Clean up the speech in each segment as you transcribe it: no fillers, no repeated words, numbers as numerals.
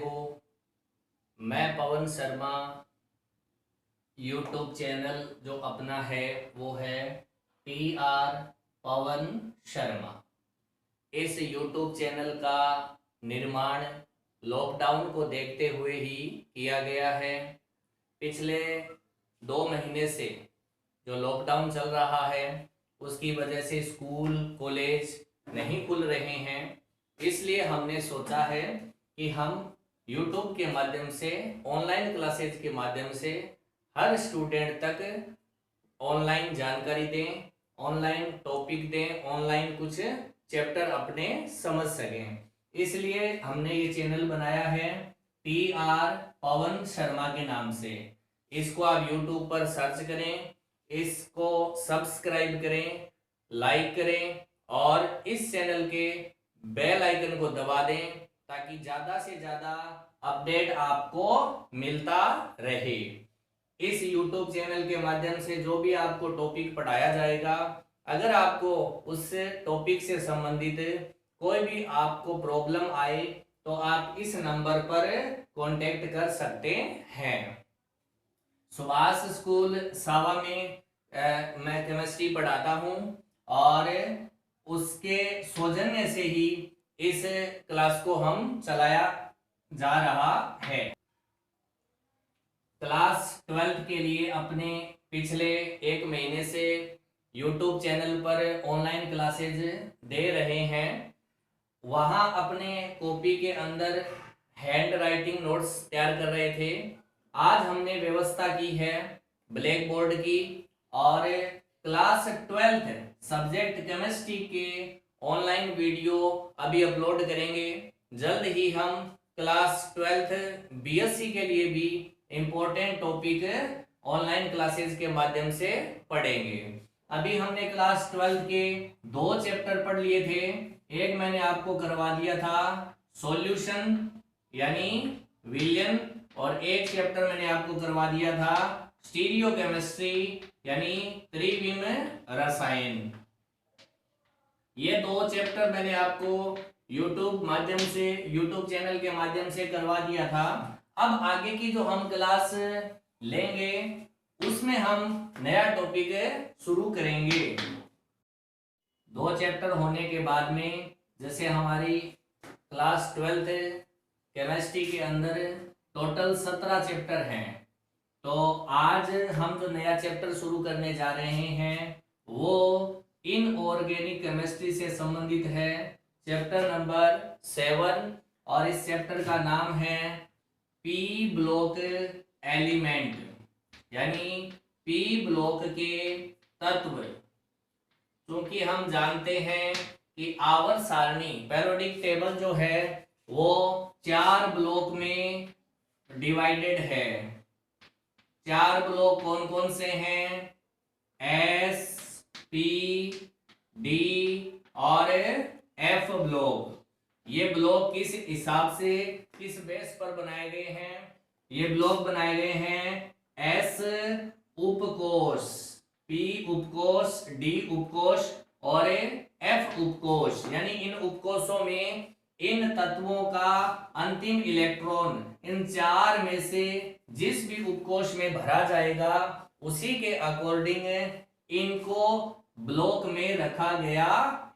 हो। मैं Pawan Sharma. YouTube channel जो अपना है वो है PR पवन शर्मा। इस यूट्यूब चैनल का निर्माण लॉकडाउन को देखते हुए ही किया गया है। पिछले 2 महीने से जो लॉकडाउन चल रहा है उसकी वजह से स्कूल कॉलेज नहीं खुल रहे हैं, इसलिए हमने सोचा है कि हम यूट्यूब के माध्यम से ऑनलाइन क्लासेज के माध्यम से हर स्टूडेंट तक ऑनलाइन जानकारी दें, ऑनलाइन टॉपिक दें, ऑनलाइन कुछ चैप्टर अपने समझ सकें। इसलिए हमने ये चैनल बनाया है PR पवन शर्मा के नाम से। इसको आप यूट्यूब पर सर्च करें, इसको सब्सक्राइब करें, लाइक करें और इस चैनल के बेल आइकन को दबा दें ताकि ज़्यादा से ज़्यादा अपडेट आपको मिलता रहे। इस YouTube चैनल के माध्यम से जो भी आपको टॉपिक पढ़ाया जाएगा, अगर आपको उस टॉपिक से संबंधित कोई भी आपको प्रॉब्लम आए तो आप इस नंबर पर कांटेक्ट कर सकते हैं। सुभाष स्कूल सावा में मैं केमिस्ट्री पढ़ाता हूं और उसके सौजन्य से ही इस क्लास को हम चलाया जा रहा है। क्लास 12th के लिए अपने पिछले 1 महीने से YouTube चैनल पर ऑनलाइन क्लासेज दे रहे हैं। वहाँ अपने कॉपी के अंदर हैंड राइटिंग नोट्स तैयार कर रहे थे। आज हमने व्यवस्था की है ब्लैक बोर्ड की और क्लास 12th सब्जेक्ट केमिस्ट्री के ऑनलाइन वीडियो अभी अपलोड करेंगे। जल्द ही हम क्लास 12th BSc के लिए भी इम्पोर्टेंट टॉपिक ऑनलाइन क्लासेस के माध्यम से पढ़ेंगे। अभी हमने क्लास 12th के 2 चैप्टर पढ़ लिए थे। एक मैंने आपको करवा दिया था सॉल्यूशन यानी विलयन और एक चैप्टर मैंने आपको करवा दिया था स्टीरियो केमिस्ट्री यानी त्रिविम रसायन। ये 2 चैप्टर मैंने आपको यूट्यूब चैनल के माध्यम से करवा दिया था। अब आगे की जो हम क्लास लेंगे उसमें हम नया टॉपिक शुरू करेंगे। 2 चैप्टर होने के बाद में जैसे हमारी क्लास 12th केमिस्ट्री के अंदर टोटल 17 चैप्टर हैं, तो आज हम जो नया चैप्टर शुरू करने जा रहे हैं वो इनऑर्गेनिक केमिस्ट्री से संबंधित है, चैप्टर नंबर 7 और इस चैप्टर का नाम है P ब्लॉक एलिमेंट यानी P ब्लॉक के तत्व। क्योंकि हम जानते हैं कि आवर्त सारणी पेरियोडिक टेबल जो है वो 4 ब्लॉक में डिवाइडेड है। 4 ब्लॉक कौन कौन से हैं? S, P, D और F ब्लॉक। ये ब्लॉक किस हिसाब से किस बेस पर बनाए गए हैं? ये ब्लॉक बनाए गए हैं S उपकोष, P उपकोष, D उपकोष और F उपकोष। यानी इन उपकोषों में इन तत्वों का अंतिम इलेक्ट्रॉन इन 4 में से जिस भी उपकोष में भरा जाएगा उसी के अकॉर्डिंग इनको ब्लॉक में रखा गया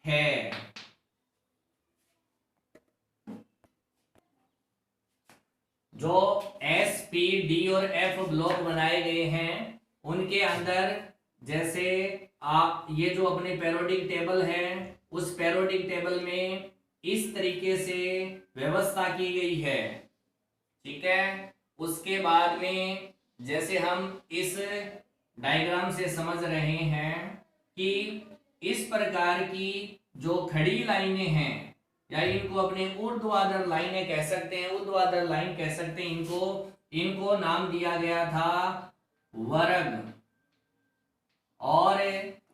है। जो S, P, D और F ब्लॉक बनाए गए हैं उनके अंदर जैसे आप ये जो अपने पेरियोडिक टेबल है उस पेरियोडिक टेबल में इस तरीके से व्यवस्था की गई है, ठीक है। उसके बाद में जैसे हम इस डायग्राम से समझ रहे हैं कि इस प्रकार की जो खड़ी लाइनें हैं या इनको अपने ऊर्ध्वाधर लाइनें कह सकते हैं, ऊर्ध्वाधर लाइन कह सकते हैं इनको नाम दिया गया था वर्ग। और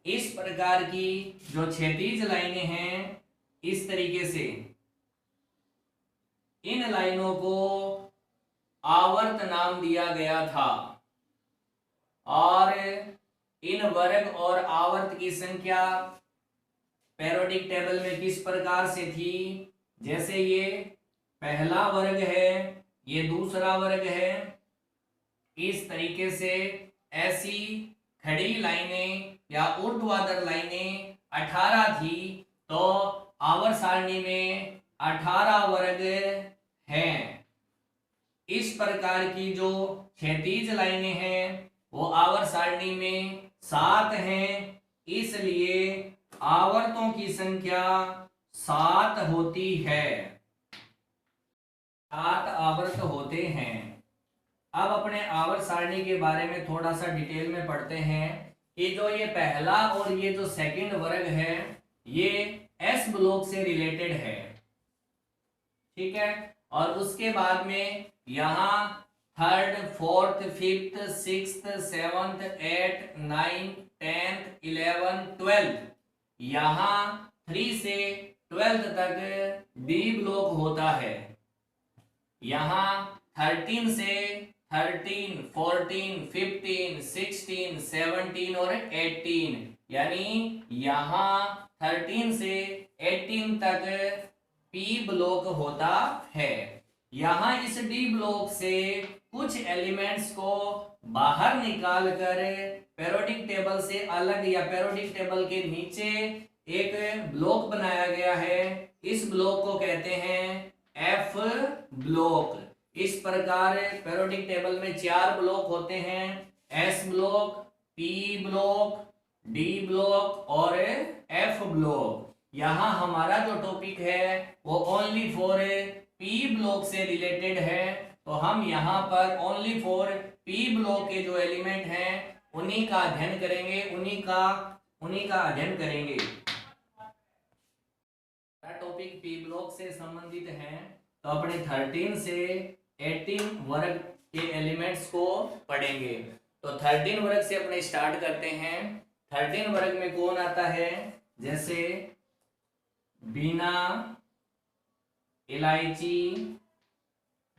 इस प्रकार की जो क्षैतिज लाइनें हैं इस तरीके से इन लाइनों को आवर्त नाम दिया गया था। और इन वर्ग और आवर्त की संख्या पेरियोडिक टेबल में किस प्रकार से थी? जैसे ये पहला वर्ग है ये दूसरा वर्ग है। इस तरीके से ऐसी खड़ी लाइनें या ऊर्ध्वाधर लाइनें 18 थी, तो आवर्त सारणी में 18 वर्ग हैं। इस प्रकार की जो क्षैतिज लाइनें हैं वो आवर्त सारणी में 7 हैं, इसलिए आवर्तों की संख्या 7 होती है। 7 आवर्त होते हैं। अब अपने आवर्त सारणी के बारे में थोड़ा सा डिटेल में पढ़ते हैं कि जो ये पहला और ये जो सेकंड वर्ग है ये एस ब्लॉक से रिलेटेड है, ठीक है। और उसके बाद में यहाँ third, fourth, fifth, sixth, seventh, 8, 9, 10, 11, 12, यहाँ 3 से 12 तक बी ब्लॉक होता है। यहाँ 13 से 13, 14, 15, 16, 17 और 18, यानी यहाँ 13 से 18 तक पी ब्लॉक होता है। यहाँ इस डी ब्लॉक से कुछ एलिमेंट्स को बाहर निकाल कर पेरियोडिक टेबल से अलग या पेरियोडिक टेबल के नीचे एक ब्लॉक बनाया गया है। इस ब्लॉक को कहते हैं एफ ब्लॉक। इस प्रकार पेरियोडिक टेबल में 4 ब्लॉक होते हैं, S block, P block, D block और एफ ब्लॉक। यहाँ हमारा जो टॉपिक है वो ओनली फॉर पी ब्लॉक से रिलेटेड है, तो हम यहाँ पर ओनली फॉर पी ब्लॉक के जो एलिमेंट हैं उन्हीं का अध्ययन करेंगे, उन्हीं का अध्ययन करेंगे। टॉपिक पी ब्लॉक से संबंधित है, तो अपने 13 से 18 वर्ग के एलिमेंट्स को पढ़ेंगे। तो 13 वर्ग से अपने स्टार्ट करते हैं। 13 वर्ग में कौन आता है, जैसे बिना, इलायची,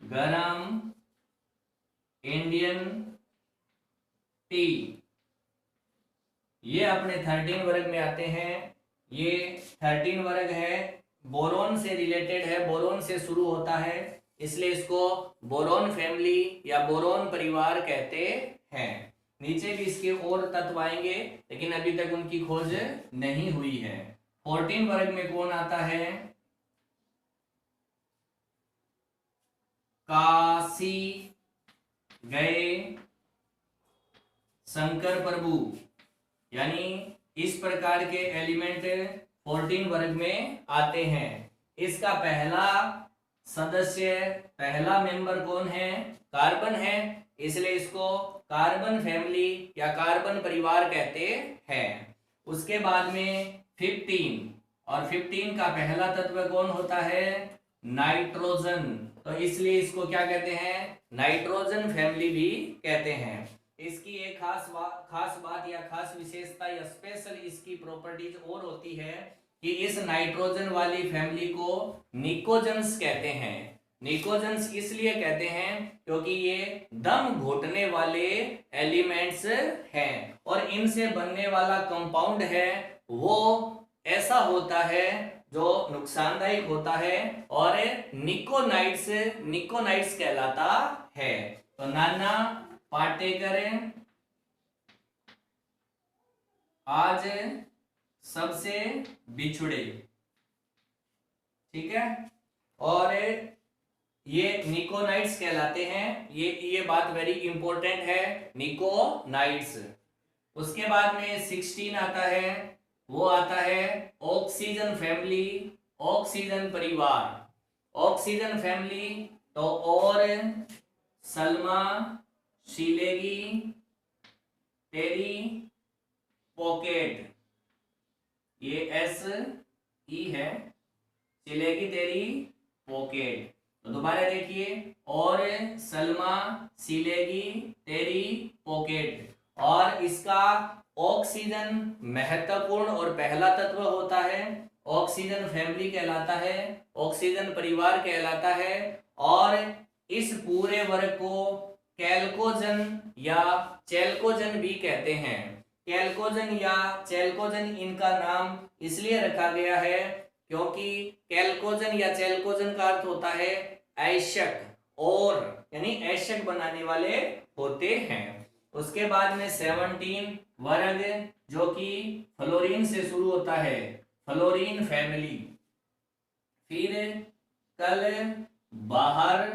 गरम, इंडियन टी, ये अपने 13 वर्ग में आते हैं। ये 13 वर्ग है, बोरोन से रिलेटेड है, बोरोन से शुरू होता है, इसलिए इसको बोरोन फैमिली या बोरोन परिवार कहते हैं। नीचे भी इसके और तत्व आएंगे, लेकिन अभी तक उनकी खोज नहीं हुई है। 14 वर्ग में कौन आता है, काशी गए शंकर प्रभु, यानी इस प्रकार के एलिमेंट 14 वर्ग में आते हैं। इसका पहला सदस्य, पहला मेंबर कौन है, कार्बन है, इसलिए इसको कार्बन फैमिली या कार्बन परिवार कहते हैं। उसके बाद में 15, और 15 का पहला तत्व कौन होता है, नाइट्रोजन, तो इसलिए इसको क्या कहते हैं, नाइट्रोजन फैमिली भी कहते हैं। इसकी एक खास बात या खास विशेषता या स्पेशल इसकी प्रॉपर्टीज और होती है कि इस नाइट्रोजन वाली फैमिली को निकोजन्स कहते हैं। निकोजन्स इसलिए कहते हैं क्योंकि ये दम घोटने वाले एलिमेंट्स हैं, और इनसे बनने वाला कंपाउंड है वो ऐसा होता है जो नुकसानदायक होता है और निकोनाइट्स कहलाता है। तो नाना पाटेकर आज सबसे बिछुड़े, ठीक है, और ये निकोनाइट्स कहलाते हैं। ये बात वेरी इंपॉर्टेंट है, निकोनाइट्स। उसके बाद में 16 आता है, वो आता है ऑक्सीजन फैमिली, ऑक्सीजन परिवार। ऑक्सीजन फैमिली तो और सल्मा, शिलेगी, टेरी, पॉकेट, ये एस ई है, चिलेगी, तेरी, पॉकेट। तो दोबारा देखिए, और सलमा, सिलेगी, तेरी, पॉकेट। और इसका ऑक्सीजन महत्वपूर्ण और पहला तत्व होता है, ऑक्सीजन फैमिली कहलाता है, ऑक्सीजन परिवार कहलाता है। और इस पूरे वर्ग को कैल्कोजन या चैल्कोजन भी कहते हैं। कैल्कोजन या चैल्कोजन इनका नाम इसलिए रखा गया है क्योंकि कैल्कोजन या चैल्कोजन का अर्थ होता है ऐशक, और यानी एशक बनाने वाले होते हैं। उसके बाद में 17 वर्ग जो कि फ्लोरीन से शुरू होता है, फ्लोरीन फैमिली। फिर कल बाहर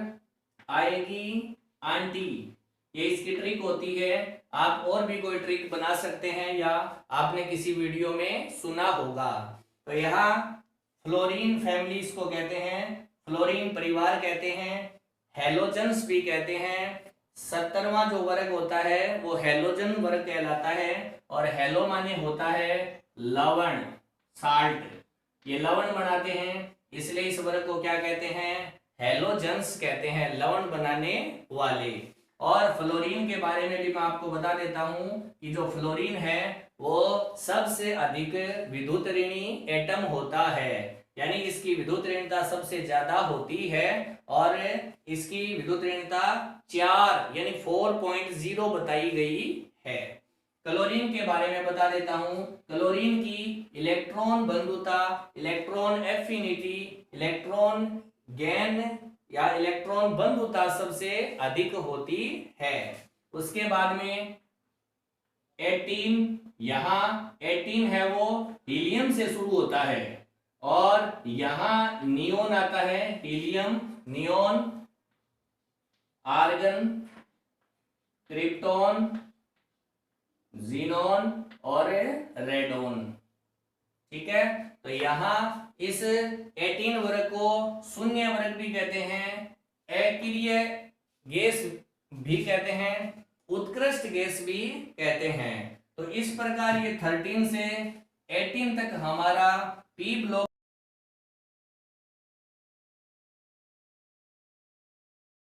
आएगी आंटी, ये इसकी ट्रिक होती है। आप और भी कोई ट्रिक बना सकते हैं या आपने किसी वीडियो में सुना होगा। तो यहाँ फ्लोरीन फैमिली इसको कहते हैं, फ्लोरीन परिवार कहते हैं, हेलोजन्स भी कहते हैं। 17वां जो वर्ग होता है वो हेलोजन वर्ग कहलाता है, और हेलो माने होता है लवण, साल्ट। ये लवण बनाते हैं, इसलिए इस वर्ग को क्या कहते हैं, हेलोजन्स कहते हैं, लवण बनाने वाले। और फ्लोरीन के बारे में भी मैं आपको बता देता हूं कि जो फ्लोरीन है वो सबसे अधिक विद्युत ऋणी एटम होता है, यानी इसकी विद्युत ऋणता सबसे ज्यादा होती है, और इसकी विद्युत ऋणता 4 यानी 4.0 बताई गई है। क्लोरीन के बारे में बता देता हूं। क्लोरीन की इलेक्ट्रॉन बंधुता, इलेक्ट्रॉन एफिनिटी, इलेक्ट्रॉन गेन या इलेक्ट्रॉन बंधुता सबसे अधिक होती है। उसके बाद में 18, यहां 18 है वो हीलियम से शुरू होता है, और यहां नियोन आता है, helium, neon, argon, krypton, xenon और रेडोन। ठीक है, तो यहां इस 18 वर्ग को शून्य वर्ग भी कहते हैं, अक्रिय गैस भी कहते हैं, उत्कृष्ट गैस भी कहते हैं। तो इस प्रकार ये 13 से 18 तक हमारा पी ब्लॉक